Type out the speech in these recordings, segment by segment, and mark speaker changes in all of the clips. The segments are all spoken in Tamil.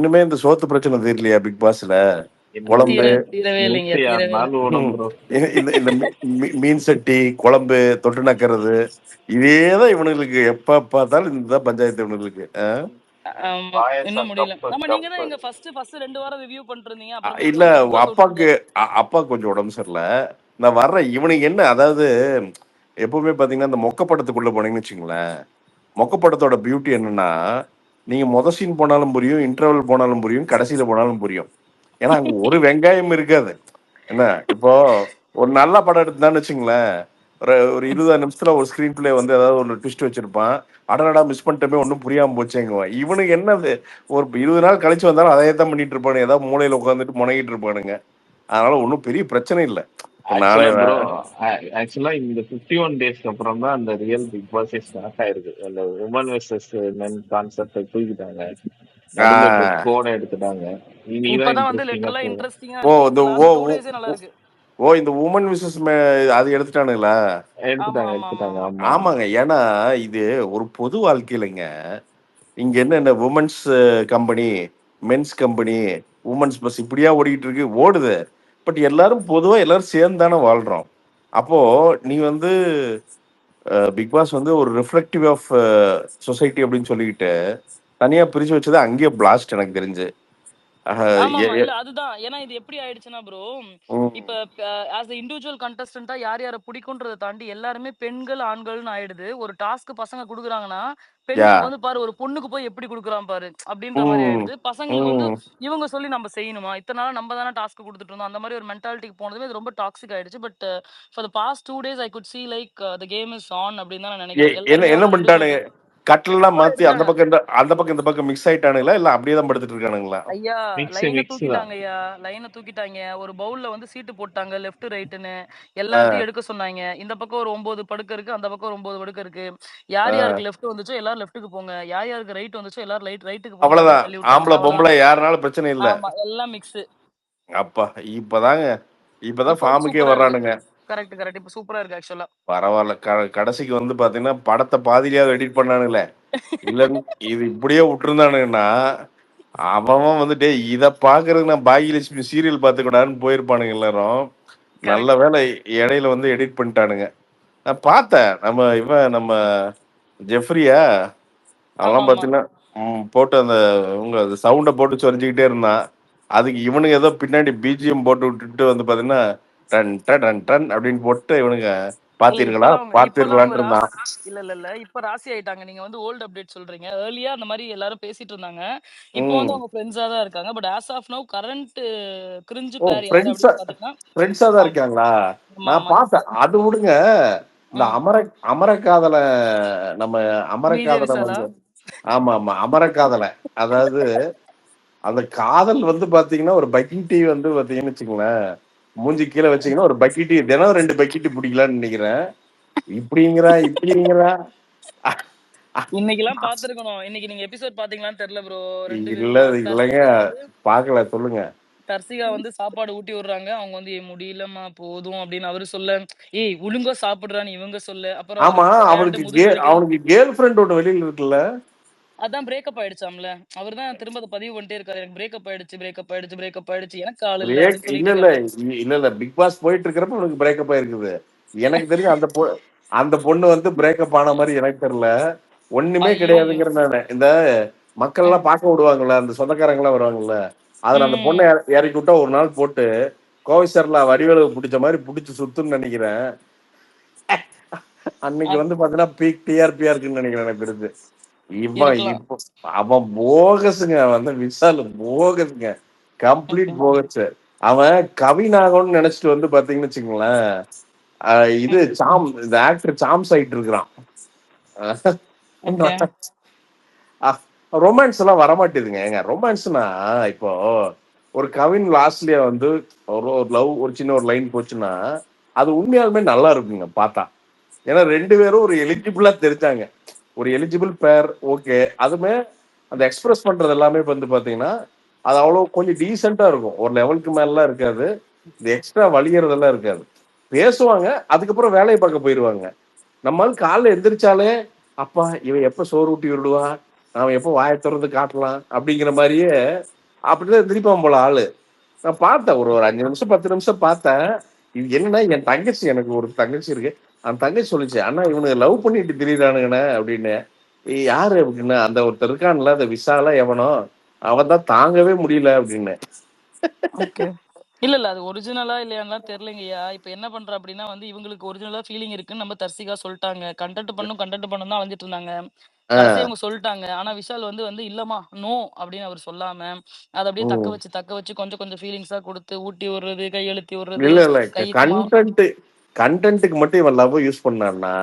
Speaker 1: இன்னுமே இந்த சோத்து பிரச்சனை தெரியலையா பிக் பாஸ்ல? குழம்பு,
Speaker 2: தீரவே இல்லைங்க,
Speaker 3: நூத்தி ஆறு
Speaker 2: தீரவே
Speaker 3: நாள்
Speaker 2: இல்லை.
Speaker 3: ஓடும் ப்ரோ.
Speaker 1: இந்த இந்த மீன் சட்டி, குழம்பு, தொட்டு நக்கிறது, இதேதான் இவனுங்களுக்கு. எப்ப பார்த்தாலும் இதுதான் பஞ்சாயத்து இவனுங்களுக்கு.
Speaker 2: ஆமா, இன்னும்
Speaker 3: பாயசம்
Speaker 2: முடியல.
Speaker 3: கப்பு
Speaker 2: ஆமா, நீங்க தான்
Speaker 3: கப்பு.
Speaker 2: எங்க ஃபர்ஸ்ட் 2 வாரம் ரிவ்யூ பண்ணிட்டு இருந்தீங்க. அப்புறமா
Speaker 1: இல்ல,
Speaker 2: பிக் பாஸ்
Speaker 1: அப்பாக்கு
Speaker 2: விட்டுட்டீங்க.
Speaker 1: அப்பா கொஞ்சம் உடம்பு சரியில்லை. நான் வர்றேன். இவனுக்கு என்ன, அதாவது எப்பவுமே பாத்தீங்கன்னா இந்த மொக்க படத்துக்குள்ள போனீங்கன்னு வச்சுங்களேன், மொக்க படத்தோட பியூட்டி என்னன்னா, நீங்க மொத சீன் போனாலும் புரியும், இன்டர்வல் போனாலும் புரியும், கடைசியில போனாலும் புரியும். ஏன்னா அங்க ஒரு வெங்காயம் இருக்காது. என்ன இப்போ ஒரு நல்ல படம் எடுத்தான்னு வச்சுங்களேன், ஒரு 20 நிமிஷத்துல ஒரு ஸ்கிரீன் பிளே வந்து ஏதாவது ஒரு ட்விஸ்ட் வச்சிருப்பான். அடடா மிஸ் பண்ணிட்டோமே, ஒன்றும் புரியாம போச்சேங்குவான். இவனுக்கு என்னது, ஒரு 20 நாள் கழிச்சு வந்தாலும் அதே தான் பண்ணிட்டு இருப்பானு, ஏதாவது மூலையில உட்காந்துட்டு முனகிட்டு இருப்பானுங்க. அதனால ஒன்றும் பெரிய பிரச்சனை இல்லை. இப்போ நாளை
Speaker 3: ஆக்சுவலா ப்ரோ, ஆக்சுவலா இந்த 51 டேஸ்க்கு அப்புறம் தான் அந்த ரியல் பிக் பாஸே ஸ்டார்ட் ஆயிருக்கு. அந்த உமன் வெர்சஸ் மென் கான்செப்டை தூக்கிட்டாங்க, நடுவில் இருக்க கோடை எடுத்துட்டாங்க. இனிதான்
Speaker 2: இப்பதான் வந்து
Speaker 3: இன்ட்ரெஸ்டிங்கா
Speaker 2: லிட்டரலா
Speaker 3: போகும்.
Speaker 2: இன்ட்ரெஸ்டிங்கா
Speaker 1: ஓ
Speaker 2: இருக்கு.
Speaker 1: இந்த
Speaker 2: இந்த லாஸ்ட் 2 டேஸே நல்லா இருக்கு.
Speaker 1: இந்த உமன் விசஸ் அது எடுத்துட்டானுங்களா?
Speaker 2: ஆமா
Speaker 3: எடுத்துட்டாங்க
Speaker 2: ஆமா ஆமா
Speaker 3: எடுத்துட்டாங்க
Speaker 2: ஆமா.
Speaker 3: ஆமா.
Speaker 1: ஆமாங்க. ஏன்னா இது ஒரு பொது வாழ்க்கையிலங்க. இங்க என்ன women's company, men's company, women's bus இப்படியா ஓடிட்டு இருக்கு, ஓடுது. பட் எல்லாரும் பொதுவா எல்லாரும் சேர்ந்து தானே வாழ்றோம். அப்போ நீ வந்து பிக் பாஸ் வந்து ஒரு ரிஃப்ளெக்டிவ் ஆஃப் சொசைட்டி அப்படின்னு சொல்லிக்கிட்டு தனியா பிரிச்சு வச்சது அங்கேயே பிளாஸ்ட் எனக்கு தெரிஞ்சு. அஹ்,
Speaker 2: ஆமா
Speaker 1: எ-
Speaker 2: ஆமா,
Speaker 1: எ-
Speaker 2: இல்ல அதுதான். ஏன்னா இது எப்படி ஆயிடுச்சுன்னா ப்ரோ,
Speaker 1: ம்.
Speaker 2: இப்ப ஆஸ் இண்டிவிஜுவல் கண்டஸ்டன்டா யார் யாரை பிடிக்கும்ன்றதை தாண்டி எல்லாருமே பெண்கள் ஆண்கள்னு ஆயிடுது. ஒரு டாஸ்க் பசங்க குடுக்குறாங்கன்னா,
Speaker 1: யா.
Speaker 2: பெண்களுக்கு வந்து பாரு ஒரு பொண்ணுக்கு போய் எப்படி குடுக்குறான் பாரு அப்படின்ற மாதிரி
Speaker 1: ம்.
Speaker 2: ஆயிடுது. பசங்களுக்கு வந்து
Speaker 1: ம்.
Speaker 2: இவங்க சொல்லி நம்ம செய்யணுமா, இத்தனை நாளா நம்ம தானே டாஸ்க் கொடுத்துட்டு இருந்தோம், அந்த மாதிரி ஒரு மென்டாலிட்டிக்கு போனதுமே இது ரொம்ப டாக்ஸிக் ஆயிடுச்சு. But for the past 2 days I could see like the game is on அப்படின்னு தான் நான் நினைக்கிறேன்.
Speaker 1: என்ன
Speaker 2: எல்லாருமே
Speaker 1: என்ன
Speaker 2: அவங்க
Speaker 1: பண்ணிட்டானுங்க?
Speaker 2: இண்டிவிஜுவல்
Speaker 1: கட்டிலெல்லாம்
Speaker 2: கோடை
Speaker 1: மாத்தி அந்த
Speaker 2: எடுத்துட்டாங்க.
Speaker 1: பக்கம் அந்த பக்கம் இந்த பக்கம் மிக்ஸ் ஆயிட்டானுங்களா, இல்ல அப்படியே தான் படுத்துட்டு இருக்கானுங்களா?
Speaker 2: ஐயா,
Speaker 3: மிக்ஸ்
Speaker 2: லைனை
Speaker 3: மிக்ஸ் தான்.
Speaker 2: தூக்கிட்டாங்க ஐயா, லைனை தூக்கிட்டாங்க. ஒரு பவுல்ல வந்து சீட்டு போட்டாங்க லெஃப்ட் ரைட்டுன்னு. எல்லாத்தையும் எடுக்க சொன்னாங்க. இந்த பக்கம் ஒரு 9 படுக்கை இருக்கு, அந்த பக்கம் ஒரு 9 படுக்கை இருக்கு. யார் யாருக்கு லெஃப்ட் வந்துச்சோ எல்லாரும் லெஃப்ட்டுக்கு போங்க, யார் யாருக்கு ரைட் வந்துச்சோ எல்லாரும் ரைட்டுக்கு போங்க
Speaker 1: அவ்வளவுதான்.
Speaker 2: அப்படின்னு தள்ளி விட்டாங்க.
Speaker 1: ஆம்பளை
Speaker 2: அவ்வளவுதான்.
Speaker 1: பொம்பளை யாருனாலும் பிரச்சனை இல்ல.
Speaker 2: ஆமா, எல்லாம் மிக்ஸ்.
Speaker 1: அப்பா, இப்பதாங்க இப்பதான்
Speaker 2: இப்போ வந்து
Speaker 1: ஃபார்முக்கே
Speaker 2: சூப்பரா இருக்கு.
Speaker 1: வர்றானுங்க.
Speaker 2: கரெக்ட் கரெக்ட், இப்போ சூப்பரா இருக்கு ஆக்சுவலா.
Speaker 1: பரவாயில்ல. கடைசிக்கு வந்து பாத்தீங்கன்னா படத்தை பாதியிலேயே எடிட் பண்ணானுங்களே. இல்லன்னு இது இப்படியே விட்டுருந்தானுங்கன்னா அவன் வந்துட்டு இதை பாக்குறதுக்கு நான் பாகியலட்சுமி சீரியல் பார்த்துக்கூடாதுன்னு போயிருப்பானுங்க எல்லாரும். நல்ல
Speaker 2: கரெக்ட்.
Speaker 1: வேளை இடையில வந்து எடிட் பண்ணிட்டானுங்க. நான் பார்த்தேன். நம்ம ஜெஃப்ரியா
Speaker 2: ஆமா
Speaker 1: அவெல்லாம்
Speaker 2: ஆமா.
Speaker 1: பார்த்தீங்கன்னா போட்டு அந்த சவுண்டை போட்டு சொரிஞ்சுக்கிட்டே இருந்தான். அதுக்கு இவனுங்க ஏதோ பின்னாடி பிஜிஎம் போட்டு விட்டுட்டு வந்து பார்த்தீங்கன்னா டன் டன் டன் டன் அப்படின்னு போட்டு இவனுங்க
Speaker 2: இல்ல
Speaker 1: பார்த்தீர்களா
Speaker 2: இப்பெல்லாம் அவங்க
Speaker 1: பார்த்தீர்களான் இருந்தான்.
Speaker 2: இல்ல இப்ப ராசி ஆயிட்டாங்க. நீங்க வந்து ஓல்ட் அப்டேட் சொல்றீங்க. ஏர்லியா அந்த மாதிரி எல்லாரும் பேசிட்டு இருந்தாங்க. இப்போ வந்து
Speaker 1: ம்.
Speaker 2: அவங்க ஃப்ரெண்ட்ஸா தான் இருக்காங்க. But as of now current cringe
Speaker 1: ஓ,
Speaker 2: பேர் யாரு
Speaker 1: ஃப்ரெண்ட்ஸா
Speaker 2: அப்படின்னு பாத்தீங்கன்னா,
Speaker 1: ஃப்ரெண்ட்ஸா தான்
Speaker 2: ஆமா
Speaker 1: இருக்காங்களா?
Speaker 2: ஆமா
Speaker 1: நான்
Speaker 2: ஆமா
Speaker 1: பார்த்தேன்.
Speaker 2: இப்போ.
Speaker 1: அது விடுங்க. இந்த அமரகாதல நம்ம
Speaker 2: விஜய்
Speaker 1: அமரகாதல
Speaker 2: விசாலா.
Speaker 1: வந்து ஆமா ஆமா அமரகாதல. அதாவது அந்த காதல் வந்து பாத்தீங்கன்னா ஒரு பக்கெட்டி வந்து பாத்தீங்கன்னு வச்சுங்களேன், மூஞ்சி கீழே வச்சீங்கன்னா ஒரு பக்கெட்டி தினம் 2 பக்கெட்டி பிடிக்கலான்னு நினைக்கிறேன். இப்படிங்கிறா.
Speaker 2: இன்னைக்கு எல்லாம் பாத்துருக்கணும். இன்னைக்கு நீங்க எபிசோட் பாத்தீங்களான்னு தெரியல ப்ரோ. 2
Speaker 1: இல்ல
Speaker 2: பேருமா
Speaker 1: இல்லைங்க, பாக்கல, சொல்லுங்க.
Speaker 2: தர்சிகா வந்து சாப்பாடு ஊட்டி விடுறாங்க. அவங்க வந்து முடியலம்மா போதும் அப்படின்னு அவரு சொல்ல, ஏய் ஒழுங்கா சாப்பிடுறான்னு இவங்க சொல்ல, அப்புறம்
Speaker 1: ஆமா,
Speaker 2: அவருக்கு டயர்டு முதுகு வலிக்குது.
Speaker 1: அவனுக்கு கேர்ள் ஃப்ரெண்ட் ஒன்று வெளியில இருக்குல்ல.
Speaker 2: அதான் பிரேக்கப் ஆயிடுச்சாம்ல. அவர்தான் திரும்ப அத பதிவு பண்ணிட்டே இருக்காரு. எனக்கு பிரேக்கப் ஆயிடுச்சு, பிரேக்கப் ஆயிடுச்சு, பிரேக்கப் ஆயிடுச்சு. எனக்கு ஆள் இல்ல அப்படின்னு
Speaker 1: இல்ல
Speaker 2: சொல்லிட்டு
Speaker 1: இல்ல
Speaker 2: இருக்காரு.
Speaker 1: இல்ல இல்ல பிக் பாஸ் போயிட்டு இருக்கிறப்ப உனக்கு பிரேக்கப் ஆயிருக்குது. எனக்கு தெரிஞ்சு அந்த பொண்ணு வந்து பிரேக்கப் ஆன மாதிரி எனக்கு தெரியல. ஒண்ணுமே
Speaker 2: ஐயோ.
Speaker 1: கிடையாதுங்கிற நானு. இந்த மக்கள் எல்லாம் பார்க்க விடுவாங்கல்ல, அந்த சொந்தக்காரங்க எல்லாம் வருவாங்கல்ல, அதுல அந்த பொண்ணை
Speaker 2: ம்.
Speaker 1: இறக்கி விட்டா ஒரு நாள் போட்டு கோவிசர்ல வடிவேலு பிடிச்ச மாதிரி பிடிச்சி சுத்துன்னு நினைக்கிறேன். அன்னைக்கு வந்து பாத்தீங்கன்னா பீக் டிஆர்பியா இருக்குன்னு நினைக்கிறேன் எனக்கு தெரிஞ்சு. இவன்
Speaker 2: இருக்கலாம்.
Speaker 1: இப்போ அவன் போகஸுங்க, வந்து விஷால் போகஸுங்க, கம்ப்ளீட்
Speaker 2: ஓகே.
Speaker 1: போகஸ். அவன் கவினாகம்னு நினைச்சிட்டு வந்து பாத்தீங்கன்னு வச்சுங்களேன், இது இந்த ஆக்டர் சாம்ஸ் ஆயிட்டு இருக்கிறான்.
Speaker 2: ஓகே.
Speaker 1: ரொமான்ஸ் எல்லாம் வரமாட்டேதுங்க. ஏங்க ரொமான்ஸ்னா இப்போ ஒரு கவின் லாஸ்ட்லயே வந்து ஒரு லவ் ஒரு சின்ன ஒரு லைன் போச்சுன்னா அது உண்மையாலுமே நல்லா இருக்குங்க பார்த்தா. ஏன்னா 2 பேரும் ஒரு எலிஜிபிளா தெரிஞ்சாங்க. ஒரு எலிஜிபிள் பேர், ஓகே. அதுமே அந்த எக்ஸ்பிரஸ் பண்றது எல்லாமே வந்து பாத்தீங்கன்னா அது அவ்வளவு கொஞ்சம் டீசெண்டா இருக்கும். ஒரு லெவலுக்கு மேலாம் இருக்காது. இந்த எக்ஸ்ட்ரா வலியறதெல்லாம் இருக்காது. பேசுவாங்க, அதுக்கப்புறம் வேலையை பார்க்க போயிருவாங்க. நம்மால் காலைல எந்திரிச்சாலே அப்பா இவன் எப்ப சோறு ஊட்டி விடுவா, அவன் எப்போ வாயை திறந்து காட்டலாம் அப்படிங்கிற மாதிரியே அப்படிதான் திருப்பான் போல ஆளு. நான் பார்த்தேன் ஒரு ஒரு 5 நிமிஷம் 10 நிமிஷம் பார்த்தேன். இது என்னன்னா என் தங்கச்சி, எனக்கு ஒரு தங்கச்சி இருக்கு. அந்த தங்கச்சி சொல்லிச்சு, அண்ணா இவனுக்கு லவ் பண்ணிட்டு திரியிறானுங்கண்ணே அப்படின்னு. யாரு அப்படின்னு, அந்த ஒருத்தர் இருக்கான்ல அந்த விசாலா எவனோ, அவன் தான் தாங்கவே முடியல அப்படின்னு.
Speaker 2: ஓகே. இல்ல அது ஒரிஜினலா இல்லையான்லாம் தெரியலங்கய்யா. இப்ப என்ன பண்றா அப்படின்னா வந்து இவங்களுக்கு ஒரிஜினலா ஃபீலிங் இருக்குன்னு நம்ம தர்சிகா சொல்ட்டாங்க. கன்டென்ட் பண்ணும் தான் அலைஞ்சிட்டு இருந்தாங்க. கடைசியா
Speaker 1: ஆஹ்
Speaker 2: இவங்க சொல்ட்டாங்க. ஆனா விஷால் வந்து வந்து இல்லம்மா, நோ அப்படின்னு அவர் சொல்லாம, அத அப்படியே
Speaker 1: உம்
Speaker 2: தக்க வச்சு கொஞ்சம் கொஞ்சம் ஃபீலிங்ஸா குடுத்து ஊட்டி விடுறது, கையெழுத்தி விடுறது,
Speaker 1: இல்ல இல்ல
Speaker 2: கை சும்மா
Speaker 1: கண்டென்ட்டுக்கு மட்டும் இவன் லவ் யூஸ் பண்ணான்னா,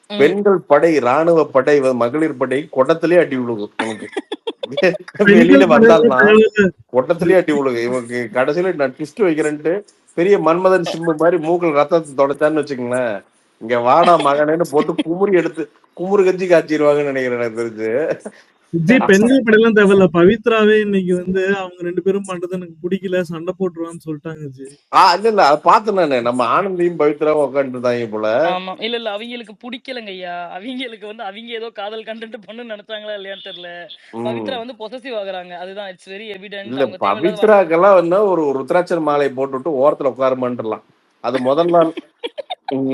Speaker 2: ம்.
Speaker 1: பெண்கள் படை, ராணுவ படை, மகளிர் படை கொடத்திலே அடி விழுகும் உனக்கு. வெளியில
Speaker 4: பெண்கள் படையில
Speaker 1: வந்தான்னா
Speaker 4: தேவையில்ல.
Speaker 1: கொட்டத்திலேயே அடி விழுகு. இவனுக்கு கடைசியில நான் ட்விஸ்ட் வைக்கிறேன்ட்டு பெரிய மன்மதன் சிம்பு மாதிரி மூக்கில் ரத்தத்தை தொடச்சான்னு வச்சுக்கங்களேன், இங்க வாடா மகனேன்னு போட்டு குமுறு கஞ்சி காய்ச்சிடுவாங்கன்னு நினைக்கிறேன் எனக்கு தெரிஞ்சு.
Speaker 4: விஜய் பெண்கள் படையெல்லாம் தேவையில்ல. பவித்ராவே இன்னைக்கு வந்து அவங்க 2 பேரும் பண்றது எனக்கு பிடிக்கல, சண்டை போட்டுருவான்னு சொல்லிட்டாங்க விஜய்.
Speaker 1: இல்ல இல்ல அதை பார்த்தேன் நானு. நம்ம ஆனந்தியும் பவித்ராவும் உட்காந்துட்டு இருந்தாங்க போல.
Speaker 2: ஆமா. இல்ல அவங்களுக்கு புடிக்கலங்கய்யா. அவங்களுக்கு வந்து அவங்க ஏதோ காதல் கன்டென்ட் பண்ணுன்னு நெனச்சாங்களா இல்லையான்னு தெரியல.
Speaker 1: உம்
Speaker 2: பவித்ரா வந்து பொசசிவ் ஆகுறாங்க. அதுதான் இட்ஸ் வெரி எவிடென்ட்.
Speaker 1: இல்ல
Speaker 2: அவங்க தேவையில்லாத
Speaker 1: பவித்ராக்கெல்லாம் வந்து ஒரு ருத்ராட்சர் மாலையை போட்டுவிட்டு ஓரத்துல உட்காருமான்லாம். அது முதல் நாள். உம்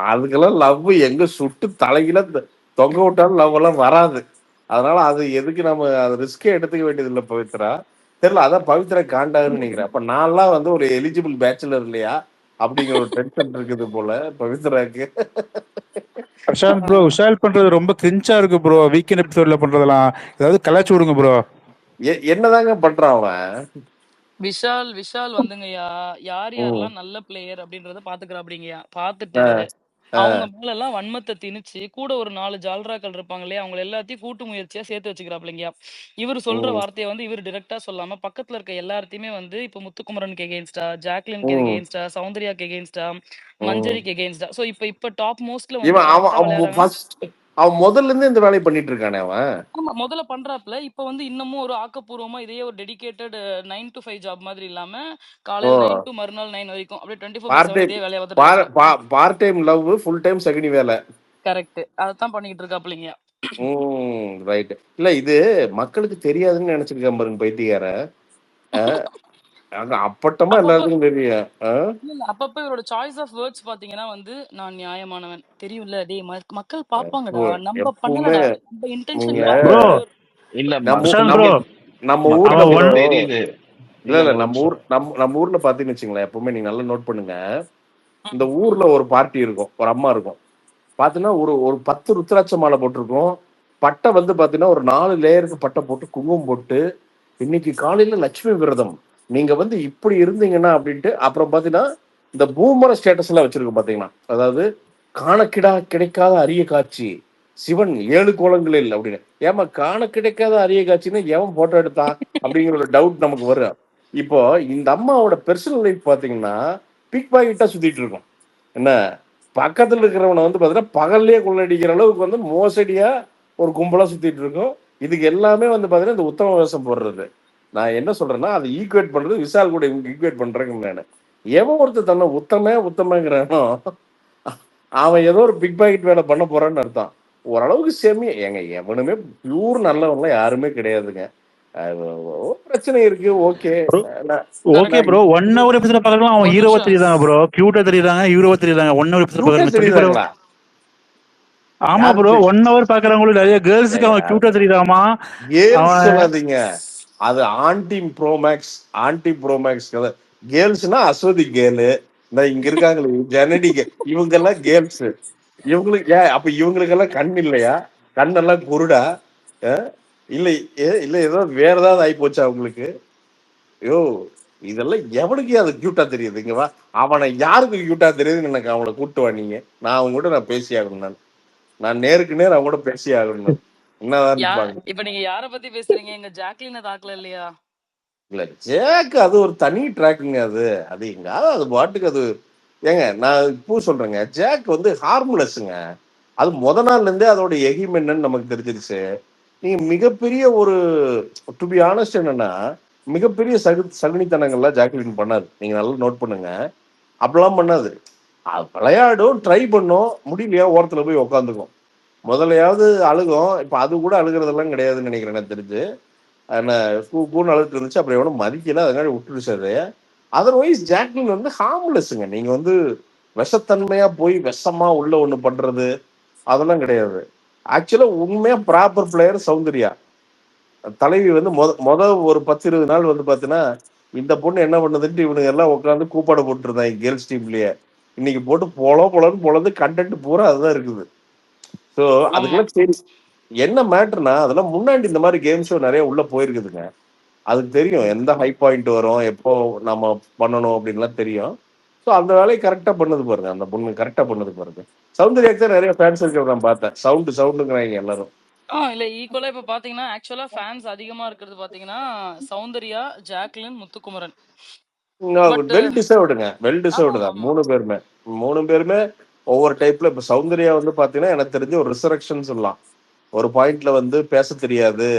Speaker 1: அதுக்கெல்லாம் லவ் எங்க சுட்டு தலையில தொங்க விட்டாலும் லவ் எல்லாம் வராது. அதனால அது எதுக்கு நம்ம அது ரிஸ்கே எடுத்துக்க வேண்டியது இல்லை பவித்ரா. தெரியல, அதான் பவித்ரா காண்டாகுன்னு நினைக்கிறேன். அப்ப நான்லாம் வந்து ஒரு எலிஜிபிள் பேச்சுலர் இல்லையா அப்படிங்கிற ஒரு டென்ஷன் இருக்குது போல பவித்ராக்கு.
Speaker 5: பிரசாந்த் ப்ரோ, விஷால் பண்றது ரொம்ப கிரிஞ்சா இருக்கு ப்ரோ. வீக்கெண்ட் எபிசோட்ல பண்றதெல்லாம் ஏதாவது கலாச்சு விடுங்க ப்ரோ.
Speaker 1: என்னதாங்க பண்றான் அவன்?
Speaker 2: விஷால் வந்துங்கய்யா, யார்
Speaker 1: ம்.
Speaker 2: யாரெல்லாம் நல்ல பிளேயர் அப்படின்றத பாத்துக்கிறாப்டிங்கய்யா. பாத்துட்டு
Speaker 1: ஆ, ஆ.
Speaker 2: அவங்க மேலலாம் வன்மத்தை திணிச்சு, கூட ஒரு 4 ஜால்ராக்கள் இருப்பாங்க இல்லையா? அவங்கள எல்லாத்தையும் கூட்டு முயற்சியா சேர்த்து வச்சுக்கிறாப்லைங்கயா. இவரு சொல்ற
Speaker 1: ம்,
Speaker 2: வார்த்தைய வந்து இவரு டைரக்ட்டா சொல்லாம, பக்கத்துல இருக்க எல்லார்த்தையுமே வந்து இப்ப முத்துக்குமரனுக்கு எகெயின்ஸ்டா, ஜாக்லின்க்கு
Speaker 1: ம்,
Speaker 2: எகெயின்ஸ்டா, சௌந்தர்யாக்கு எகெயின்ஸ்டா,
Speaker 1: ம்.
Speaker 2: மஞ்சரிக்கு எகெயின்ஸ்டா. சோ இப்ப டாப் மோஸ்ட்ல வந்து
Speaker 1: இவன் அவன்
Speaker 2: கரெக்ட்டா
Speaker 1: அவன்
Speaker 2: விளையாடுறாங்கன்னா
Speaker 1: ஃபர்ஸ்ட் அவன் முதல்ல இருந்து இந்த வேலையை பண்ணிட்டு இருக்கானே அவன்.
Speaker 2: ஆமா. முதல்ல பண்றாப்ல. இப்ப வந்து இன்னமும் ஒரு ஆக்கப்பூர்வமா இதையே ஒரு டெடிகேட்டட் 9 to 5 ஜாப் மாதிரி இல்லாம,
Speaker 1: ஓ,
Speaker 2: காலையில 9 to மறுநாள் 9 வரைக்கும் அப்படியே
Speaker 1: பார்ட்
Speaker 2: 24/7
Speaker 1: டைம்
Speaker 2: இதே வேலைய பார்த்துட்டு இருக்காப்ல.
Speaker 1: Part time love, full time Shakuni வேலை.
Speaker 2: கரெக்ட். அதத்தான் பண்ணிக்கிட்டு இருக்காப்லைங்க.
Speaker 1: ரைட். இல்ல இது மக்களுக்கு தெரியாதுன்னு நினைச்சிருக்கேன் பாருங்க பைத்தியக்கார. அங்க அப்பட்டமா
Speaker 2: அப்பப்ப
Speaker 1: எல்லாருக்கும் தெரியும்.
Speaker 2: அப்பப்ப இவரோட சாய்ஸ் ஆஃப் வேர்ட்ஸ் பாத்தீங்கன்னா வந்து, நான் நியாயமானவன். தெரியும்ல டேய் மக்கள் பாப்பாங்கடா. நம்ம
Speaker 1: எப்பவுமே
Speaker 2: பண்ணலடா. நம்ம இன்டென்ஷன்
Speaker 1: நீங்க
Speaker 2: ப்யூர்.
Speaker 3: இல்ல
Speaker 1: நம்ம
Speaker 5: பிரசாந்த்
Speaker 1: நம்ம
Speaker 5: ப்ரோ,
Speaker 1: நம்ம ஊர்ல
Speaker 5: அவன்
Speaker 1: bro,
Speaker 5: ஒன்
Speaker 3: தெரியுது.
Speaker 1: இல்ல இல்ல
Speaker 3: ஒரு
Speaker 1: நம்ம ஊர்
Speaker 3: நிமிஷம்.
Speaker 1: நம்ம ஊர்ல பாத்தீங்கன்னு வச்சுங்களேன், எப்பவுமே நீங்க நல்லா நோட் பண்ணுங்க. இந்த ஊர்ல ஒரு பார்ட்டி இருக்கும், ஒரு அம்மா இருக்கும். பாத்தீங்கன்னா ஒரு ஒரு 10 ருத்ராட்ச மாலை போட்டிருக்கும். பட்டை வந்து பாத்தீங்கன்னா ஒரு 4 லேயருக்கு பட்டை போட்டு குங்குமம் போட்டு, இன்னைக்கு காலையில லட்சுமி விரதம், நீங்க வந்து இப்படி இருந்தீங்கன்னா அப்படின்ட்டு. அப்புறம் பாத்தீங்கன்னா இந்த பூமர ஸ்டேட்டஸ் எல்லாம் வச்சிருக்கோம் பாத்தீங்கன்னா, அதாவது கிடைக்காத அரிய காட்சி, சிவன் 7 கோலங்களில் அப்படின்னு. ஏமா காண கிடைக்காத அரிய காட்சின்னு எவன் போட்டோ எடுத்தான் அப்படிங்கிற ஒரு டவுட் நமக்கு வரும். இப்போ இந்த அம்மாவோட பெர்சனல் லைஃப் பாத்தீங்கன்னா பிக் பாக்கெட்டா சுத்திட்டு இருக்கும். என்ன, பக்கத்துல இருக்கிறவனை வந்து பாத்தீங்கன்னா பகல்லே கொள்ளடிக்கிற அளவுக்கு வந்து மோசடியா ஒரு கும்பலா சுத்திட்டு இருக்கும். இதுக்கு எல்லாமே வந்து பாத்தீங்கன்னா இந்த உத்தம வேஷம் போடுறது. நான் என்ன சொல்றேன்னா அதை ஈக்குவேட் பண்றது விஷால் கூட இவங்க ஈக்குவேட் பண்றேங்க. நான் எவன் ஒருத்தர் தன்னை உத்தமங்கிறானோ அவன் ஏதோ ஒரு பிக் பாக்கெட் வேலை பண்ண போறான்னு அர்த்தம். ஓரளவுக்கு செமி ஏங்க, எவனுமே பியூர் நல்லவன்லாம் யாருமே கிடையாதுங்க. பிரச்சனை இருக்கு, okay.
Speaker 5: Okay bro. 1 hour episode பார்க்கலாம். அவன்
Speaker 2: ஒரு
Speaker 5: ஹீரோவா
Speaker 2: நிமிஷம்.
Speaker 5: தெரியுறாங்க ப்ரோ, கியூட்டா தெரியுறாங்க, ஹீரோவா தெரியுறாங்க. 1 ஹவர் எபிசோட்
Speaker 1: கியூட்டா
Speaker 5: பார்க்கறாங்க சொல்லி ப்ரோ.
Speaker 1: தெரியுறாங்களா?
Speaker 5: ஆமா ப்ரோ,
Speaker 1: யாருக்கு?
Speaker 5: 1 ஹவர் பாக்குறவங்களும் நிறைய கேர்ள்ஸுக்கு அவன் கியூட்டா தெரியுறாமா.
Speaker 1: கேர்ள்ஸ்
Speaker 5: அவன்
Speaker 1: சொல்லாதீங்க, அது ஆன்டி ப்ரோமேக்ஸ் கதை. கேர்ள்ஸ்னா அஸ்வதி கேர்ளு, இந்த இங்க இருக்காங்களே ஜனனி இவங்க எல்லாம் கேர்ள்ஸ். இவங்களுக்கு ஏன் அப்ப இவங்களுக்கெல்லாம் கண் இல்லையா? கண்ணெல்லாம் குருடா? அஹ்? இல்ல இல்ல ஏதோ வேற ஏதாவது ஆகி போச்சா அவங்களுக்கு? யோ, இதெல்லாம் எவனுக்கு அது கியூட்டா தெரியுது? இங்க வா, அவனை யாருக்கு கியூட்டா தெரியுதுன்னு எனக்கு அவனை கூட்டு வா நீங்க. நான் அவங்க கூட நான் பேசி ஆகணும். நான் நேருக்கு நேர் அவங்க கூட பேசி ஆகணும். என்னதான் இருப்பாங்க.
Speaker 2: இப்ப நீங்க யார பத்தி பேசுறீங்க? எங்க ஜாக்லின தாக்கல இல்லையா?
Speaker 1: இல்ல ஜேக் அது ஒரு தனி ட்ராக்குங்க. அது அது எங்காவது அது பாட்டுக்கு அது. ஏங்க நான் இப்போ சொல்றேங்க, ஜேக் வந்து ஹார்ம்லெஸ்ஸுங்க. அது நாள்ல இருந்தே அதோட எகிம் என்னன்னு நமக்கு தெரிஞ்சிருச்சு. நீங்க மிகப்பெரிய ஒரு டு பி ஆனஸ்ட் என்னன்னா, மிகப்பெரிய சகுனித்தனங்கள்லாம் ஜாக்லின் பண்ணாது. நீங்க நல்லா நோட் பண்ணுங்க. அப்படிலாம் பண்ணாது. அது விளையாடும், ட்ரை பண்ணும், முடியலையா ஓரத்துல போய் உக்காந்துக்கும். முதலையாவது அழுகும். இப்ப அது கூட அழுகிறதெல்லாம் கிடையாதுன்னு நினைக்கிறேன் எனக்கு தெரிஞ்சு. ஆனா கூன்னு அழுதுட்டு இருந்துச்சு. அப்புறம் எவனும் மதிக்கல. அதனால விட்டுருச்சு அது. அதர்வைஸ் ஜாக்லின் வந்து ஹார்ம்லெஸ்ஸுங்க. நீங்க வந்து விஷத்தன்மையா போய் விஷமா உள்ள ஒண்ணு பண்றது அதெல்லாம் கிடையாது. ஆக்சுவலா உண்மையா ப்ராப்பர் பிளேயர் சௌந்தர்யா. தலைவி வந்து மொத ஒரு 10-20 நாள் வந்து பாத்தீங்கன்னா, இந்த பொண்ணு என்ன பண்ணுதுன்ட்டு இவனுங்க எல்லாம் உட்காந்து கூப்பாடு போட்டுருந்தாங்க கேர்ள்ஸ் டீம்லயே. இன்னைக்கு போட்டு பொலன்னு பொழந்து கண்டென்ட் பூரா அதுதான் இருக்குது. ஸோ
Speaker 2: ஆமா.
Speaker 1: அதுக்கெல்லாம் சரி என்ன மேட்டர்னா அதெல்லாம் முன்னாடி இந்த மாதிரி கேம் ஷோ நிறைய உள்ள போயிருக்குதுங்க. அதுக்கு தெரியும் எந்த ஹை பாயிண்ட் வரும், எப்போ நம்ம பண்ணணும் அப்படின்லாம் தெரியும். ஸோ அந்த வேலையை கரெக்டா பண்ணுது பாருங்க. அந்த பொண்ணு கரெக்டா பண்ணுது பாருங்க. சௌந்தர்யாக்கு தான் நிறைய ஃபேன்ஸ் இருக்கிறத நான் பார்த்தேன். சவுண்டுங்கிறாங்க எல்லாரும்.
Speaker 2: இல்ல ஈக்குவலா இப்ப பாத்தீங்கன்னா, ஆக்சுவலா ஃபேன்ஸ் அதிகமா இருக்கிறது பாத்தீங்கன்னா, சௌந்தர்யா, ஜாக்லின், முத்துக்குமரன். பட்
Speaker 1: வெல் டிசர்வ்டுங்க. வெல் டிசர்வ்டு தான்
Speaker 2: ஆமாமாமா.
Speaker 1: 3 பேருமே. 3 பேருமே ஒவ்வொரு டைப்ல. இப்ப சௌந்தர்யா வந்து பாத்தீங்கன்னா எனக்கு தெரிஞ்சு ஒரு ரிசரக்ஷன் சொல்லலாம். ஒரு பாயிண்ட்ல வந்து பேச தெரியாது,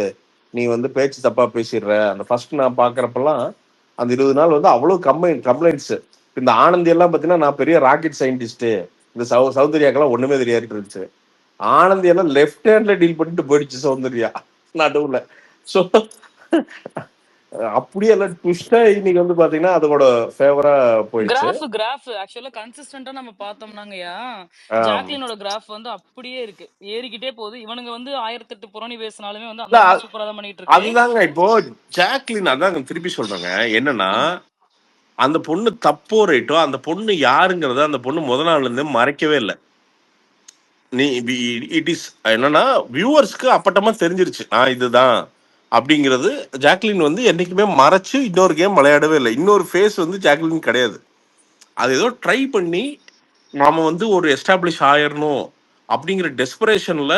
Speaker 1: நீ வந்து பேச்சு தப்பா பேசிடுற. அந்த ஃபர்ஸ்ட் நான் பாக்குறப்பெல்லாம் அந்த 20 நாள் வந்து அவ்வளவு கம்ப்ளைண்ட்ஸ். இந்த ஆனந்தி எல்லாம் பாத்தீங்கன்னா நான் பெரிய ராக்கெட் சயின்டிஸ்ட், இந்த சௌந்தர்யாக்கெல்லாம் ஒண்ணுமே தெரியாது இருந்துச்சு. ஆனந்தி எல்லாம் லெஃப்ட் ஹேண்ட்ல டீல் பண்ணிட்டு போயிடுச்சு சௌந்தர்யா நடுவுல. ஸோ அப்படியே எல்லாம் ட்விஸ்டா இன்னைக்கு வந்து பாத்தீங்கன்னா அதோட ஃபேவரா போயிடுச்சு.
Speaker 2: கிராஃப் ஆக்சுவலா கன்சிஸ்டன்ட்டா நம்ம பார்த்தோம்னாங்கயா,
Speaker 1: ஆம்.
Speaker 2: ஜாக்லினோட கிராஃப் வந்து அப்படியே இருக்கு. ஏறிக்கிட்டே போகுது. இவனுங்க வந்து 1008 புரணி பேசினாலுமே வந்து
Speaker 1: இல்ல,
Speaker 2: அந்த பொண்ணு சூப்பரா தான் பண்ணிட்டு இருக்கு.
Speaker 1: அதுதாங்க இப்போ ஜாக்லின் அதாங்க திருப்பி சொல்றேங்க. என்னன்னா
Speaker 2: ம்.
Speaker 1: அந்த பொண்ணு தப்போ ரைட்டோ அந்த பொண்ணு யாருங்கிறத அந்த பொண்ணு முத நாள்ல இருந்து மறைக்கவே இல்லை. நீ இட் இஸ் என்னன்னா வியூவர்ஸ்க்கு அப்பட்டமா தெரிஞ்சிருச்சு இதுதான் அப்படிங்கிறது. ஜாக்லின் வந்து என்னைக்குமே மறைச்சு இன்னொரு கேம் விளையாடவே இல்லை. இன்னொரு ஃபேஸ் வந்து ஜாக்லின் கிடையாது. அது ஏதோ ட்ரை பண்ணி நாம வந்து ஒரு எஸ்டாப்ளிஷ் ஆயிரணும் அப்படிங்கிற டெஸ்பரேஷன்ல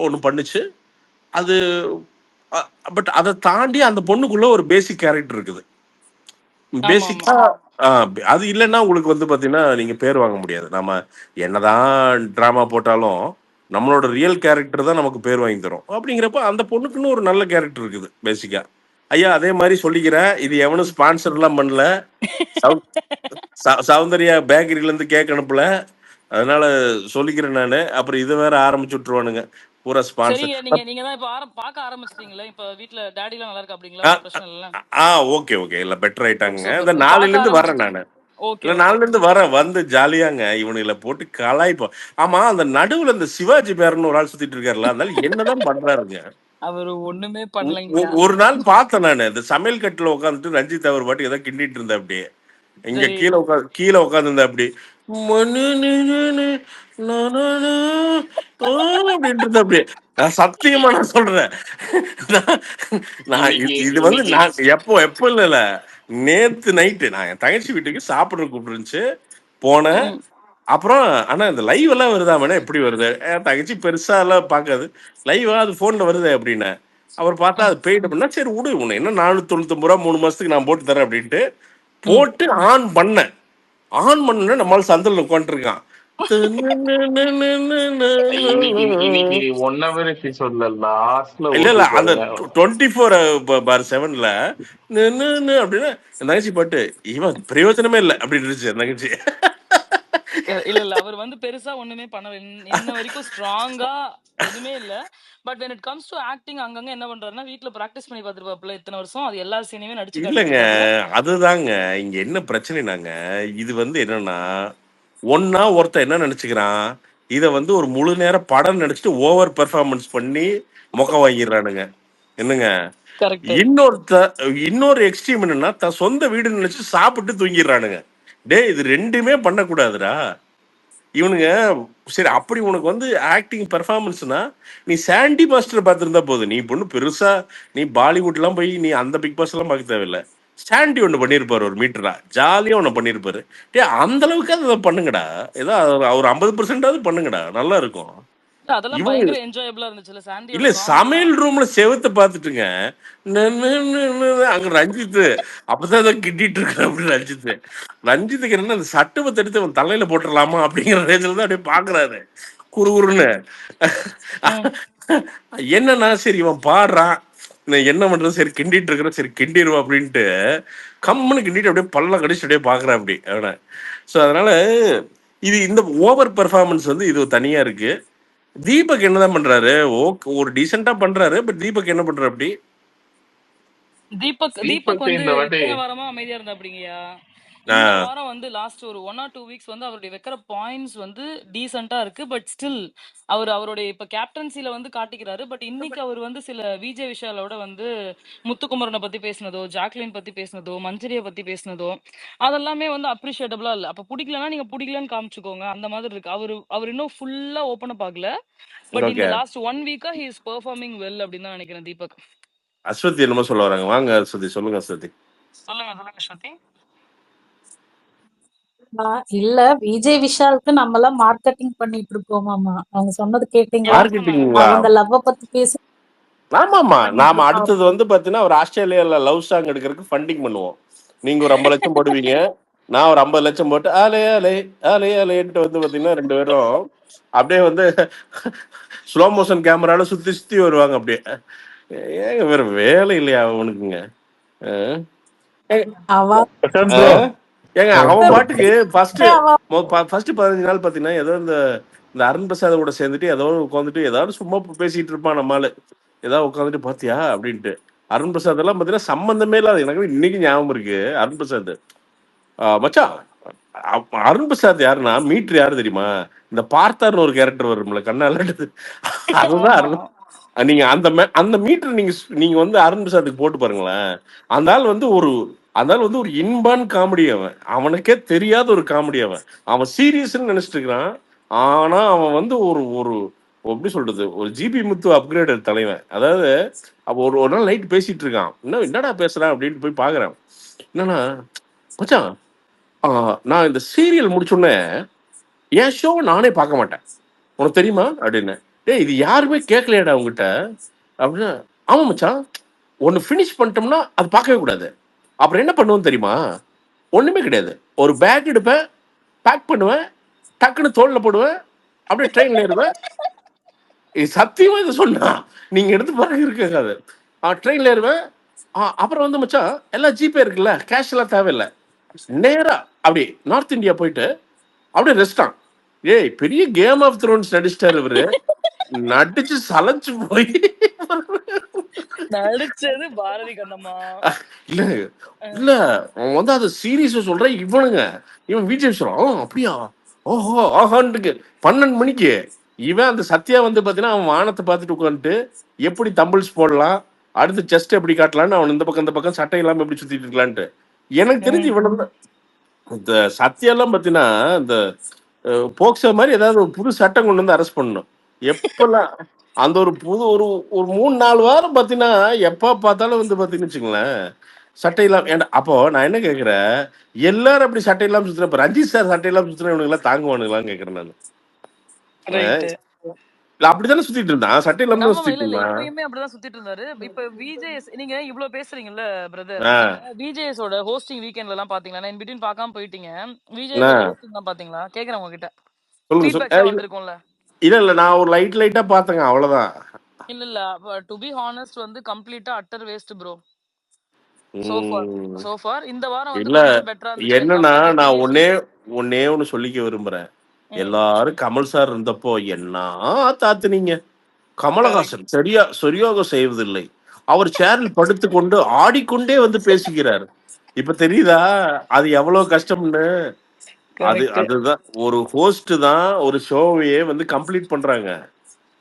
Speaker 1: ஒன்று பண்ணுச்சு அது. பட் அதை தாண்டி அந்த பொண்ணுக்குள்ள ஒரு பேசிக் கேரக்டர் இருக்குது.
Speaker 2: ஆமாமா.
Speaker 1: பேசிக்கா அது இல்லைன்னா உங்களுக்கு வந்து பாத்தீங்கன்னா நீங்க பேர் வாங்க முடியாது. நம்ம என்னதான் டிராமா போட்டாலும் நம்மளோட ரியல் கேரக்டர் தான் நமக்கு பேர் வாங்கி தரும். அப்படிங்கிறப்ப அந்த பொண்ணுக்குன்னு ஒரு நல்ல கேரக்டர் இருக்குது பேசிக்கா. ஐயா அதே மாதிரி சொல்லிக்கிறேன். இது எவனும் ஸ்பான்சர் எல்லாம் பண்ணல. சௌந்தர்யா பேக்கரியில இருந்து கேக் அனுப்பல. அதனால சொல்லிக்கிறேன் நானு. அப்புறம் இதை வேற ஆரம்பிச்சு விட்டுருவானுங்க பூரா ஸ்பான்சர்.
Speaker 2: சரிங்க. நீங்க தான் இப்ப பார்க்க ஆரம்பிச்சிட்டீங்களே. இப்ப வீட்ல டாடிலாம் நல்லா இருக்கா அப்படிங்களா? ஒண்ணும் பிரச்சனை இல்ல.
Speaker 1: ஓகே ஓகே இல்ல பெட்டர் ஆயிட்டாங்க.
Speaker 2: சூப்பர்.
Speaker 1: இந்த நாளையில
Speaker 2: பார்க்க
Speaker 1: இருந்து வரேன்
Speaker 2: ஆரம்பிச்சுட்டீங்க.
Speaker 1: நானு.
Speaker 2: ஓகே,
Speaker 1: இல்ல
Speaker 2: ஓகே.
Speaker 1: நாளைல இருந்து வரேன். வந்து ஜாலியாங்க இவனுங்களை போட்டு கலாய்ப்போம். ஆமா அந்த நடுவுல இந்த சிவாஜி பேரன்னு ஒரு ஆள் சுத்திட்டு இருக்காருல்ல, அதனால என்னதான் பண்றாருங்க.
Speaker 2: அவரு ஒண்ணுமே பண்ணலைங்கய்யா.
Speaker 1: ஒரு நாள் பார்த்தேன் நானு இந்த சமையல் கட்டுல உட்காந்துட்டு ரஞ்சித் அவர் பாட்டு ஏதோ கிண்டிட்டு இருந்தா அப்படியே. இங்க
Speaker 2: சரி.
Speaker 1: கீழே உட்காந்து இருந்தா அப்படி அப்படின்ட்டு இருந்தா அப்படியே. நான் சத்தியமா நான் சொல்றேன். நான் நான்
Speaker 3: இன்னைக்கு
Speaker 1: இது வந்து
Speaker 3: இன்னைக்கு
Speaker 1: நான் எப்போ இல்ல நேத்து நைட்டு நான் என் தங்கச்சி வீட்டுக்கு சாப்பிட கூப்பிட்டுருந்துச்சு போனேன்.
Speaker 2: ம்.
Speaker 1: அப்புறம் ஆனா இந்த லைவ் எல்லாம் வருதா மேடம் எப்படி வருது? என் தங்கச்சி பெருசா எல்லாம் பார்க்காது. லைவா அது போன்ல வருது அப்படின்னு. அவர் பார்த்தா
Speaker 2: ம்.
Speaker 1: அது பெய்ட் அப்படின்னா சரி விடு உன்னை என்ன 499 ரூபா 3 மாசத்துக்கு நான் போட்டு தரேன் அப்படின்ட்டு
Speaker 2: ம்.
Speaker 1: போட்டு ஆன் பண்ணேன். ஆன் பண்ண நம்மளால சந்தில் உட்காந்துருக்கான்.
Speaker 3: இன்னைக்கு 1 hour எபிசோட்ல லாஸ்ட்ல
Speaker 1: இல்ல
Speaker 3: ஓட்டி
Speaker 1: அந்த
Speaker 3: பாருங்க.
Speaker 1: 24/7ல அப்படின்னு என் தங்கச்சி பாட்டு இவன் பிரயோஜனமே இல்லை அப்படின்னு இருந்துச்சு என் தங்கச்சி.
Speaker 2: இல்ல. அவர் வந்து பெருசா ஒண்ணுமே பண்ணல. இன்ன வரைக்கும் ஸ்ட்ராங்கா எதுவுமே இல்ல. But when it comes to acting அங்கங்க என்ன பண்றாருன்னா, வீட்ல பிராக்டிஸ் பண்ணி பார்த்திருப்பாப்புல இத்தனை வருஷம். அது எல்லா சீனையுமே நடிச்சு
Speaker 1: இல்லங்க
Speaker 2: காட்டியிருப்பாப்புல.
Speaker 1: அதுதாங்க இங்க என்ன பிரச்சனைனாங்க. இது வந்து என்னன்னா ஒருத்தன் என்ன நினைச்சுக்கிறான், இத வந்து ஒரு முழு நேர படம் நடிச்சுட்டு ஓவர் பெர்ஃபார்மன்ஸ் பண்ணி மொக்க வாங்கிடுறானுங்க. என்னங்க
Speaker 2: கரெக்ட்.
Speaker 1: இன்னொரு எக்ஸ்ட்ரீம் என்னன்னா தன் சொந்த வீடு நினைச்சு சாப்பிட்டு தூங்கிடுறானுங்க. டேய் இது ரெண்டுமே பண்ணக்கூடாதுடா. இவனுங்க சரி அப்படி உனக்கு வந்து ஆக்டிங் பெர்ஃபார்மன்ஸ்னா நீ சாண்டி மாஸ்டர் பார்த்துருந்தா போதும். நீ பொண்ணு பெருசா நீ பாலிவுட்லாம் போய் நீ அந்த பிக் பாஸ் எல்லாம் பார்க்க தேவையில்ல. சாண்டி ஒன்று பண்ணியிருப்பாரு ஒரு மீட்டரா ஜாலியா ஒன்று பண்ணியிருப்பாரு. டே அந்த அளவுக்கு அதை பண்ணுங்கடா. ஏதோ ஒரு 50% பண்ணுங்கடா நல்லா இருக்கும்.
Speaker 2: அதெல்லாம்
Speaker 1: இவன்
Speaker 2: பயங்கர என்ஜாயபிளா இருந்துச்சுல்ல. சாண்டியோட
Speaker 1: இல்ல
Speaker 2: சாங்ஸ் எல்லாம்.
Speaker 1: சமையல் ரூம்ல செவுத்த பாத்துட்டுங்க அங்க ரஞ்சித் அப்பதான் ஏதோ கிட்டிட்டு இருக்க அப்படின்னு ரஞ்சித்துக்கு என்ன அந்த சட்டத்தை எடுத்து அவன் தலையில போட்டுடலாமா அப்படிங்கிற ரேஞ்சில தான் அப்படியே பாக்குறாரு குறுகுறுன்னு.
Speaker 2: ம்.
Speaker 1: என்னன்னா சரி இவன் பாடுறான் நான் என்ன பண்றது சரி கிண்டிட்டு இருக்கிறேன் சரி கிண்டிடுவோம் அப்படின்ட்டு கம்முன்னு கிண்டிட்டு அப்படியே பல்ல கடிச்சு அப்படியே பாக்குறான் அப்படி அவனை. ஸோ அதனால இந்த ஓவர் பெர்ஃபார்மன்ஸ் வந்து இது தனியா இருக்கு. தீபக் என்னதான் பண்றாரு? ஓகே, ஒரு டீசெண்டா பண்றாரு. பட் தீபக் என்ன பண்றாரு அப்படி?
Speaker 2: தீபக்
Speaker 3: தீபக்
Speaker 2: வந்து
Speaker 3: இந்த வாட்டி
Speaker 2: எத்தனை வாரமா அமைதியா இருந்தாப்டிங்கய்யா.
Speaker 1: ஆ,
Speaker 2: இந்த வாரம் வந்து லாஸ்ட் ஒரு 1 ஆர் 2 வீக்ஸ் வந்து அவருடைய வைக்கிற பாயிண்ட்ஸ் வந்து டீசென்ட்டா இருக்கு. பட் ஸ்டில் அவருடைய இப்ப கேப்டன்சில வந்து காட்டிக்கிறாரு. பட் இன்னைக்கு அவர் வந்து சில விஜய் விஷாலோட வந்து முத்துக்குமரனை பத்தி பேசினதோ, ஜாக்லின் பத்தி பேசினதோ, மஞ்சரியை பத்தி பேசினதோ, அதெல்லாமே வந்து அப்ரிஷியேட்டபிளா இல்ல. அப்ப பிடிக்கலன்னா நீங்க பிடிக்கலன்னு காமிச்சுக்கோங்க. அந்த மாதிரி இருக்கு. அவர் இன்னும் ஃபுல்லா ஓப்பன் அப் ஆகல. பட் இந்த
Speaker 1: ஓகே.
Speaker 2: லாஸ்ட் 1 வீக்கா ஹி இஸ் பெர்ஃபார்மிங் வெல் அப்படின்னு தான் நினைக்கிறேன் தீபக்.
Speaker 1: அஸ்வதி என்னமோ சொல்ல வராங்க. வாங்க அஸ்வதி, சொல்லுங்க அஸ்வதி.
Speaker 2: சொல்லுங்க ஸ்ருதி.
Speaker 6: இல்ல விஜய் விஷாலுக்கு நம்ம எல்லாம் மார்க்கெட்டிங் பண்ணிட்டு இருக்கோமாமா. அவங்க சொன்னது கேட்டீங்களா?
Speaker 1: மார்க்கெட்டிங்களா?
Speaker 6: அவங்க லவ்வ பத்தி பேசி
Speaker 1: ஆமாமா.
Speaker 6: பண்ணிட்டு
Speaker 1: நாம
Speaker 6: இருக்கோம்.
Speaker 1: அடுத்தது வந்து பாத்தீங்கன்னா ஒரு ஆஸ்திரேலியால லவ் சாங் எடுக்கிறதுக்கு ஃபண்டிங் பண்ணுவோம். நீங்க ஒரு 50 லட்சம் போடுவீங்க, நான் ஒரு 50 லட்சம் போட்டு ஆலே ஆலே ஆலே ஆலேன்ட்டு வந்து பாத்தீங்கன்னா 2 பேரும் அப்படியே வந்து ஸ்லோ மோஷன் கேமரால சுத்தி சுத்தி வருவாங்க அப்படியே. ஏங்க வேற வேலை இல்லையா அவனுக்குங்க? அஹ்? ஏங்க
Speaker 6: அவ
Speaker 5: பிரசாந்த் ப்ரோ
Speaker 1: அஹ்? ஏங்க அவன் பாட்டுக்கு
Speaker 6: அவ
Speaker 1: ஃபர்ஸ்ட் 15 நாள் பாத்தீங்கன்னா ஏதோ இந்த அருண் பிரசாத் கூட சேர்ந்துட்டு ஏதோ உட்காந்துட்டு ஏதாவது சும்மா பேசிட்டு இருப்பான் நம்மளால. ஏதாவது உட்காந்துட்டு பாத்தியா அப்படின்ட்டு. அருண் பிரசாத் எல்லாம் பாத்தீங்கன்னா சம்பந்தமே இல்லாத, எனக்கு இன்னைக்கு ஞாபகம் இருக்கு. அருண் பிரசாத் மச்சான், அருண் பிரசாத் யாருன்னா மீட்ரு யாரு தெரியுமா? இந்த பார்த்தார்னு ஒரு கேரக்டர் வரும்ல கண்ணால, அதுதான்
Speaker 2: ஆமா.
Speaker 1: அருண். நீங்க அந்த மீட்டர் நீங்க வந்து அருண் பிரசாத்துக்கு போட்டு பாருங்களேன். அந்த ஆள் வந்து ஒரு இன்பான் காமெடி. அவனுக்கே தெரியாத ஒரு காமெடி. அவன் சீரியஸ்ன்னு நினைச்சிட்டு இருக்கிறான். ஆனா அவன் வந்து ஒரு ஒரு எப்படி சொல்றது, ஒரு ஜிபி முத்து அப்கிரேட் தலைவன். அதாவது அவ ஒரு நாள் நைட் பேசிட்டு இருக்கான். என்னடா பேசுறான் அப்படின்னு போய் பாக்குறேன். என்னன்னா, மச்சான், நான் இந்த சீரியல் முடிச்சோடனே என் ஷோவை நானே பார்க்க மாட்டேன், உனக்கு தெரியுமா அப்படின்னு. டேய், இது யாருமே கேட்கலையாடா உங்ககிட்ட அப்படின்னு. ஆமா மச்சான், ஒன்னு ஃபினிஷ் பண்ணிட்டோம்னா அது பார்க்கவே கூடாது. அப்புறம் என்ன பண்ணுவோம் தெரியுமா? ஒண்ணுமே கிடையாது. ஒரு பேக் எடுப்பேன், பேக் பண்ணுவேன், டக்குன்னு தோல்ல போடுவேன், அப்படியே ட்ரெயின்ல ஏறுவேன். இது சத்தியமா இதை சொன்னா நீங்க எடுத்து பாருங்க, இருக்காது. ட்ரெயின்ல ஏறுவேன். அப்புறம் வந்து மச்சான் எல்லாம் ஜிபே இருக்குல்ல, கேஷ் எல்லாம் தேவையில்லை, நேரா அப்படி நார்த் இந்தியா போயிட்டு அப்படியே ரெஸ்டான். ஏய், பெரிய கேம் ஆஃப் த்ரோன்ஸ் நடிச்சிட்டாரு இவரு. நடிச்சு சலைச்சு போய்
Speaker 2: நடிச்சது பாரதி கண்ணம்மா.
Speaker 1: இல்ல இல்ல, அவன் வந்து அது சீரியஸா சொல்றேன். இவன் விஜய் சொல்றான் அப்படியா, ஓஹோ ஆஹான்ட்டு 12 மணிக்கு இவன் அந்த சத்யா வந்து பாத்தீங்கன்னா அவன் வானத்தை பார்த்துட்டு உட்காந்துட்டு எப்படி தம்பிள்ஸ் போடலாம், அடுத்து செஸ்ட் எப்படி காட்டலான்னு அவன் இந்த பக்கம் சட்டை இல்லாம எப்படி சுத்திட்டு இருக்கலான்ட்டு. எனக்கு தெரிஞ்சு இவன் இந்த சத்தியெல்லாம் பார்த்தீங்கன்னா இந்த போக்சோ மாதிரி ஏதாவது ஒரு புது சட்டம் கொண்டு வந்து அரெஸ்ட் பண்ணணும். எப்பெல்லாம் அந்த ஒரு புது ஒரு ஒரு 3-4 வாரம் பார்த்தீங்கன்னா எப்போ பார்த்தாலும் வந்து பார்த்தீங்கன்னு வச்சுங்களேன் சட்டை இல்லாம. ஏன்டா அப்போ நான் என்ன கேட்குறேன், எல்லாரும் அப்படி சட்டை இல்லாமல் சுற்றுறேன், இப்போ ரஞ்சித் சார் சட்டை இல்லாமல் சுற்றுறேன், இவனுங்களாம் தாங்குவானுங்களான்னு கேட்குறேன் நான்.
Speaker 2: ரைட்.
Speaker 1: இல்லை அப்படித்தானே சுத்திட்டு இருந்தான், சட்டை இல்லாமல் தான்
Speaker 2: ஆமா,
Speaker 1: சுத்திட்டு
Speaker 2: இல்ல இல்ல
Speaker 1: இருந்தான்.
Speaker 2: இப்பயுமே அப்படிதான் சுத்திட்டு இருந்தாரு. இப்ப விஜேஎஸ் நீங்க இவ்வளவு பேசுறீங்கல்ல பிரதர்,
Speaker 1: ஆ,
Speaker 2: நீங்க விஜேஎஸோட ஹோஸ்டிங் வீக்கெண்ட்ல எல்லாம் பாத்தீங்களா? இன் பிட்வீன் பார்க்காம போயிட்டீங்க.
Speaker 1: ஆ,
Speaker 2: விஜேஎஸோட ஹோஸ்டிங் தான் பாத்தீங்களா? கேக்குறேன் உங்ககிட்ட.
Speaker 1: சொல்லுங்க
Speaker 2: ஃபீட்பேக்ஸ்
Speaker 1: சொல்லுங்க.
Speaker 2: வந்திருக்கும்ல.
Speaker 1: இல்லை இல்லை, நான் ஒரு லைட்டா பார்த்தேங்க, அவ்வளோதான்.
Speaker 2: இல்ல இல்ல, டு பி ஹானஸ்ட் வந்து கம்ப்ளீட்டா அட்டர் வேஸ்ட் ப்ரோ.
Speaker 1: ம்.
Speaker 2: சோஃபார் இந்த வாரம் வந்து
Speaker 1: இல்ல,
Speaker 2: கொஞ்சம் பெட்டரா இருந்துச்சு வென்
Speaker 1: என்னன்னா
Speaker 2: கம்பேர்ட் டு
Speaker 1: நான்
Speaker 2: ப்ரீவியஸ்
Speaker 1: ஒன்னே
Speaker 2: வீக்.
Speaker 1: ஒன்னே ஒண்ணு சொல்லிக்க விரும்புறேன். எல்லாரும் கமல் சார் இருந்தப்போ என்ன தாத்துனீங்க.
Speaker 2: கரெக்ட்.
Speaker 1: கமலஹாசன் சரியாக செய்வதில்லை. அவர் சேரில் படுத்துக்கொண்டு ஆடிக்கொண்டே வந்து பேசுகிறார். இப்ப தெரியுதா அது எவ்வளவு கஷ்டம்னு?
Speaker 2: கரெக்ட்.
Speaker 1: அதுதான் ஒரு ஹோஸ்ட் தான் ஒரு ஷோவையே வந்து கம்ப்ளீட் பண்றாங்க.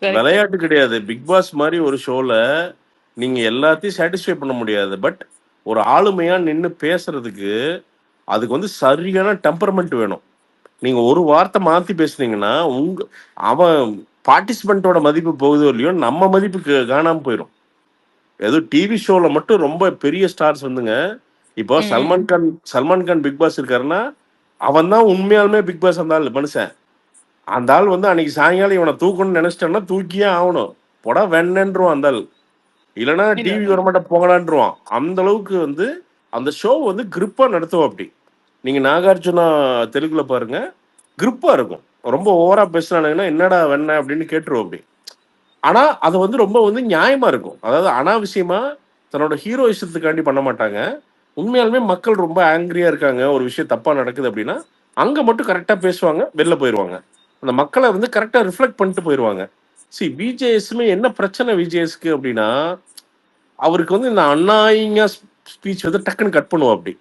Speaker 2: கரெக்ட்.
Speaker 1: விளையாட்டு கிடையாது. பிக் பாஸ் மாதிரி ஒரு ஷோல நீங்க எல்லாத்தையும் சாட்டிஸ்ஃபை பண்ண முடியாது. பட் ஒரு ஆளுமையா நின்று பேசுறதுக்கு அதுக்கு வந்து சரியான டெம்பர்மெண்ட் வேணும். நீங்க ஒரு வார்த்தை மாத்தி பேசுனீங்கன்னா அவன் பார்ட்டிசிபென்ட்டோட மதிப்பு போகுதோ இல்லையோ, நம்ம மதிப்பு காணாம போயிடும். ஏதோ டிவி ஷோல மட்டும் ரொம்ப பெரிய ஸ்டார்ஸ் வந்துங்க. இப்போ சல்மான் கான் பிக் பாஸ் இருக்காருன்னா அவன் தான் உண்மையாலுமே பிக் பாஸ். அந்த ஆள் மனுஷன், அந்த ஆள் வந்து அன்னைக்கு சாயங்காலம் இவனை தூக்கணும்னு நினைச்சிட்டோம்னா தூக்கியே ஆகணும். போடா வெண்ணன்றுவான் அந்த ஆள். இல்லைன்னா டிவி வரமாட்ட போகலான்ருவான். அந்த அளவுக்கு வந்து அந்த ஷோ வந்து கிரிப்பா நடத்துவோம். அப்படி நீங்க நாகார்ஜுனா தெலுங்குல பாருங்க, கிரிப்பா இருக்கும். ரொம்ப ஓவரா பேசுனானுங்கன்னா என்னடா வெண்ண அப்படின்னு கேட்டுருவோம் அப்படி. ஆனா அது வந்து ரொம்ப வந்து நியாயமா இருக்கும். அதாவது அனாவசியமா தன்னோட ஹீரோயிசத்துக்காண்டி பண்ண மாட்டாங்க. உண்மையாலுமே மக்கள் ரொம்ப ஆங்கிரியா இருக்காங்க, ஒரு விஷயம் தப்பா நடக்குது அப்படின்னா அங்க மட்டும் கரெக்டா பேசுவாங்க, வெளில போயிடுவாங்க. அந்த மக்களை வந்து கரெக்டா ரிஃப்ளெக்ட் பண்ணிட்டு போயிடுவாங்க. விஜேஎஸ்மே என்ன பிரச்சனை விஜேஎஸ்க்கு அப்படின்னா, அவருக்கு வந்து இந்த அண்ணாயிங்க ஸ்பீச் வந்து டக்குன்னு கட் பண்ணுவோம் அப்படி